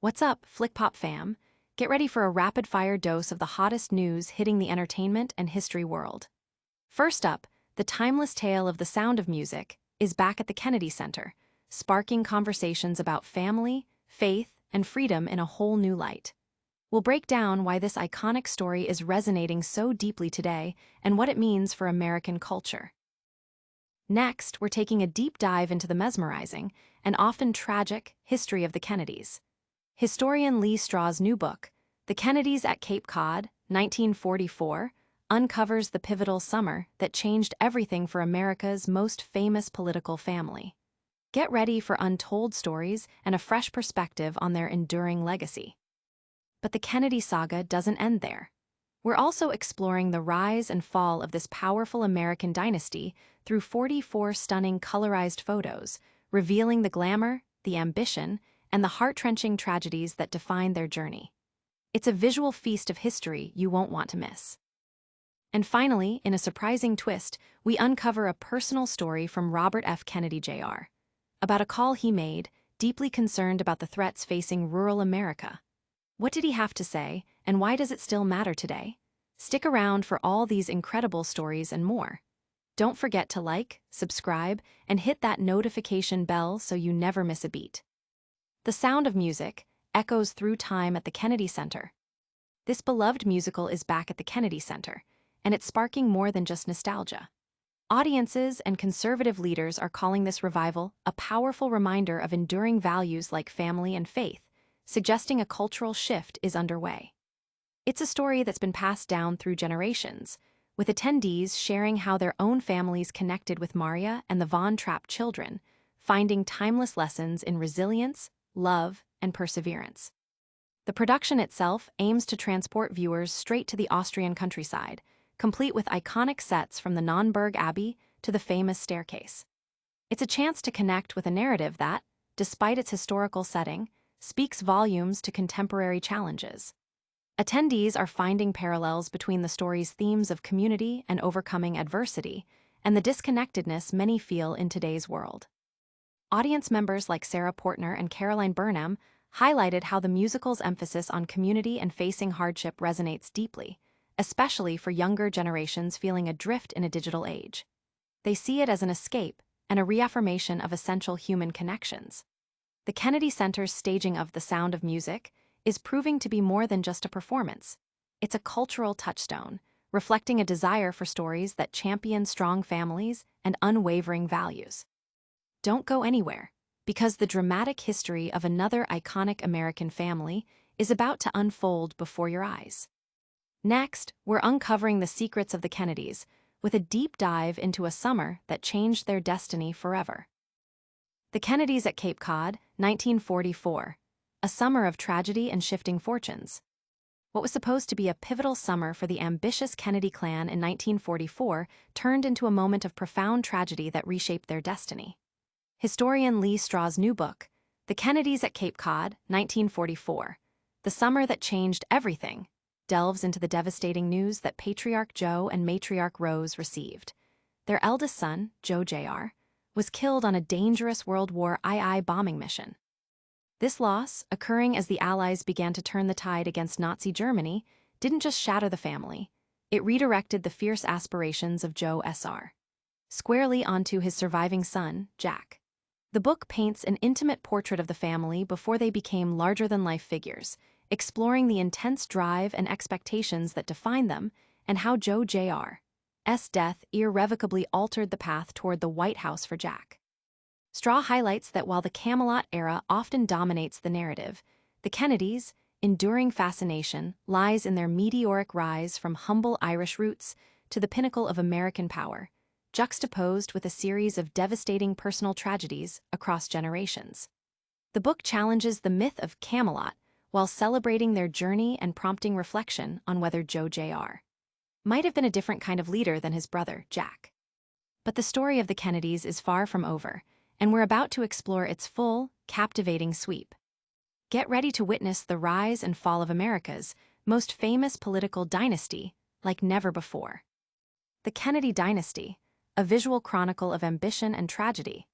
What's up, FlickPop fam? Get ready for a rapid-fire dose of the hottest news hitting the entertainment and history world. First up, the timeless tale of The Sound of Music is back at the Kennedy Center, sparking conversations about family, faith, and freedom in a whole new light. We'll break down why this iconic story is resonating so deeply today and what it means for American culture. Next, we're taking a deep dive into the mesmerizing and often tragic history of the Kennedys. Historian Leigh Straw's new book, The Kennedys at Cape Cod, 1944, uncovers the pivotal summer that changed everything for America's most famous political family. Get ready for untold stories and a fresh perspective on their enduring legacy. But the Kennedy saga doesn't end there. We're also exploring the rise and fall of this powerful American dynasty through 44 stunning colorized photos, revealing the glamour, the ambition, and the heart-wrenching tragedies that define their journey. It's a visual feast of history you won't want to miss. And finally, in a surprising twist, we uncover a personal story from Robert F. Kennedy Jr. about a call he made, deeply concerned about the threats facing rural America. What did he have to say, and why does it still matter today? Stick around for all these incredible stories and more. Don't forget to like, subscribe, and hit that notification bell so you never miss a beat. The Sound of Music echoes through time at the Kennedy Center. This beloved musical is back at the Kennedy Center, and it's sparking more than just nostalgia. Audiences and conservative leaders are calling this revival a powerful reminder of enduring values like family and faith, suggesting a cultural shift is underway. It's a story that's been passed down through generations, with attendees sharing how their own families connected with Maria and the Von Trapp children, finding timeless lessons in resilience, love, and perseverance. The production itself aims to transport viewers straight to the Austrian countryside, complete with iconic sets from the Nonnberg Abbey to the famous staircase. It's a chance to connect with a narrative that, despite its historical setting, speaks volumes to contemporary challenges. Attendees are finding parallels between the story's themes of community and overcoming adversity, and the disconnectedness many feel in today's world. Audience members like Sarah Portner and Caroline Burnham highlighted how the musical's emphasis on community and facing hardship resonates deeply, especially for younger generations feeling adrift in a digital age. They see it as an escape and a reaffirmation of essential human connections. The Kennedy Center's staging of The Sound of Music is proving to be more than just a performance. It's a cultural touchstone, reflecting a desire for stories that champion strong families and unwavering values. Don't go anywhere, because the dramatic history of another iconic American family is about to unfold before your eyes. Next, we're uncovering the secrets of the Kennedys, with a deep dive into a summer that changed their destiny forever. The Kennedys at Cape Cod, 1944, a summer of tragedy and shifting fortunes. What was supposed to be a pivotal summer for the ambitious Kennedy clan in 1944 turned into a moment of profound tragedy that reshaped their destiny. Historian Leigh Straw's new book, The Kennedys at Cape Cod, 1944, The Summer That Changed Everything, delves into the devastating news that Patriarch Joe and Matriarch Rose received. Their eldest son, Joe Jr., was killed on a dangerous World War II bombing mission. This loss, occurring as the Allies began to turn the tide against Nazi Germany, didn't just shatter the family, it redirected the fierce aspirations of Joe Sr. squarely onto his surviving son, Jack. The book paints an intimate portrait of the family before they became larger-than-life figures, exploring the intense drive and expectations that define them and how Joe Jr.'s death irrevocably altered the path toward the White House for Jack. Straw highlights that while the Camelot era often dominates the narrative, the Kennedys' enduring fascination lies in their meteoric rise from humble Irish roots to the pinnacle of American power, juxtaposed with a series of devastating personal tragedies across generations. The book challenges the myth of Camelot while celebrating their journey and prompting reflection on whether Joe Jr. might have been a different kind of leader than his brother, Jack. But the story of the Kennedys is far from over, and we're about to explore its full, captivating sweep. Get ready to witness the rise and fall of America's most famous political dynasty like never before. The Kennedy Dynasty, a visual chronicle of ambition and tragedy.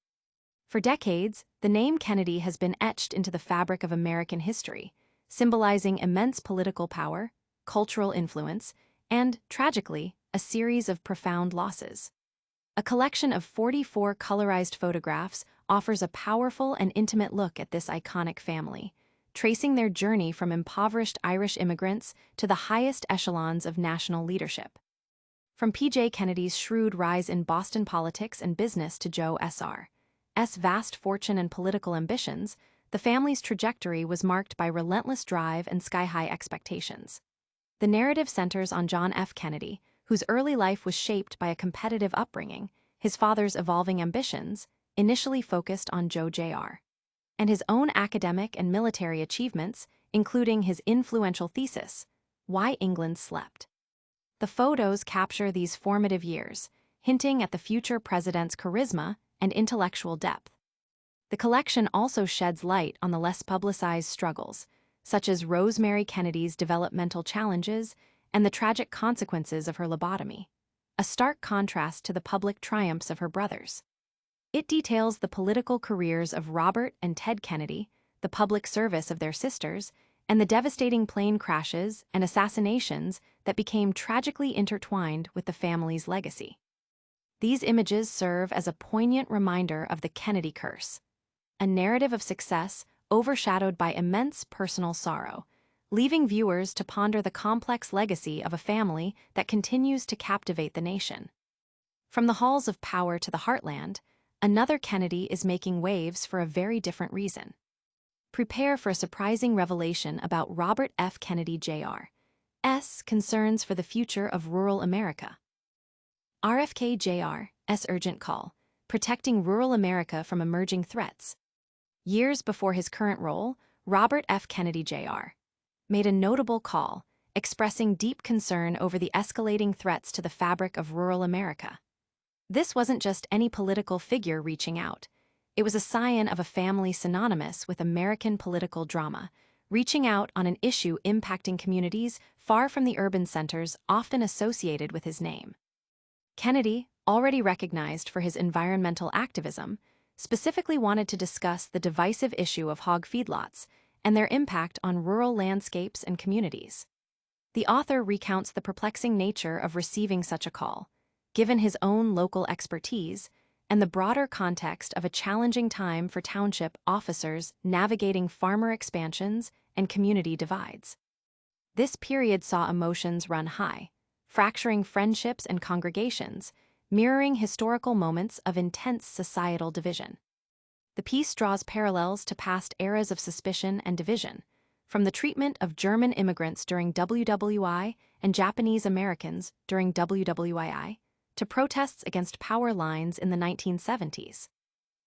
For decades, the name Kennedy has been etched into the fabric of American history, symbolizing immense political power, cultural influence, and, tragically, a series of profound losses. A collection of 44 colorized photographs offers a powerful and intimate look at this iconic family, tracing their journey from impoverished Irish immigrants to the highest echelons of national leadership. From P.J. Kennedy's shrewd rise in Boston politics and business to Joe S.R.'s vast fortune and political ambitions, the family's trajectory was marked by relentless drive and sky-high expectations. The narrative centers on John F. Kennedy, whose early life was shaped by a competitive upbringing, his father's evolving ambitions, initially focused on Joe Jr., and his own academic and military achievements, including his influential thesis, Why England Slept. The photos capture these formative years, hinting at the future president's charisma and intellectual depth. The collection also sheds light on the less publicized struggles, such as Rosemary Kennedy's developmental challenges and the tragic consequences of her lobotomy, a stark contrast to the public triumphs of her brothers. It details the political careers of Robert and Ted Kennedy, the public service of their sisters, and the devastating plane crashes and assassinations that became tragically intertwined with the family's legacy. These images serve as a poignant reminder of the Kennedy curse, a narrative of success overshadowed by immense personal sorrow, leaving viewers to ponder the complex legacy of a family that continues to captivate the nation. From the halls of power to the heartland, another Kennedy is making waves for a very different reason. Prepare for a surprising revelation about Robert F. Kennedy Jr.'s concerns for the future of rural America. RFK Jr.'s urgent call, protecting rural America from emerging threats. Years before his current role, Robert F. Kennedy Jr. made a notable call, expressing deep concern over the escalating threats to the fabric of rural America. This wasn't just any political figure reaching out. It was a scion of a family synonymous with American political drama, reaching out on an issue impacting communities far from the urban centers often associated with his name. Kennedy, already recognized for his environmental activism, specifically wanted to discuss the divisive issue of hog feedlots and their impact on rural landscapes and communities. The author recounts the perplexing nature of receiving such a call, given his own local expertise and the broader context of a challenging time for township officers navigating farmer expansions and community divides. This period saw emotions run high, fracturing friendships and congregations, mirroring historical moments of intense societal division. The piece draws parallels to past eras of suspicion and division, from the treatment of German immigrants during WWI and Japanese Americans during WWII, to protests against power lines in the 1970s.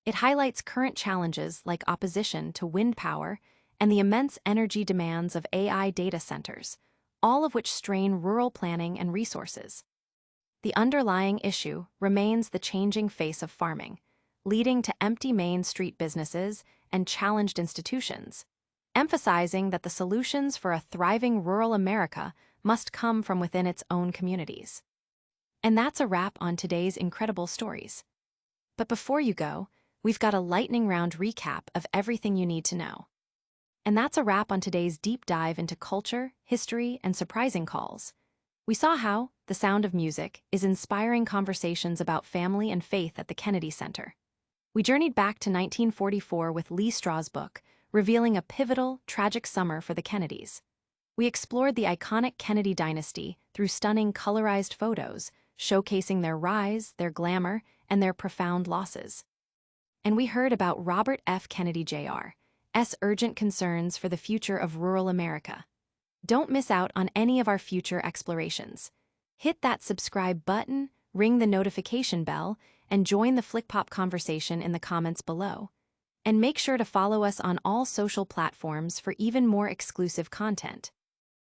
It highlights current challenges like opposition to wind power and the immense energy demands of AI data centers, all of which strain rural planning and resources. The underlying issue remains the changing face of farming, leading to empty Main Street businesses and challenged institutions, emphasizing that the solutions for a thriving rural America must come from within its own communities. And that's a wrap on today's incredible stories. But before you go, we've got a lightning round recap of everything you need to know. And that's a wrap on today's deep dive into culture, history, and surprising calls. We saw how The Sound of Music is inspiring conversations about family and faith at the Kennedy Center. We journeyed back to 1944 with Leigh Straw's book, revealing a pivotal, tragic summer for the Kennedys. We explored the iconic Kennedy dynasty through stunning colorized photos, showcasing their rise, their glamour, and their profound losses. And we heard about Robert F. Kennedy Jr.'s urgent concerns for the future of rural America. Don't miss out on any of our future explorations. Hit that subscribe button, ring the notification bell, and join the FlickPop conversation in the comments below. And make sure to follow us on all social platforms for even more exclusive content.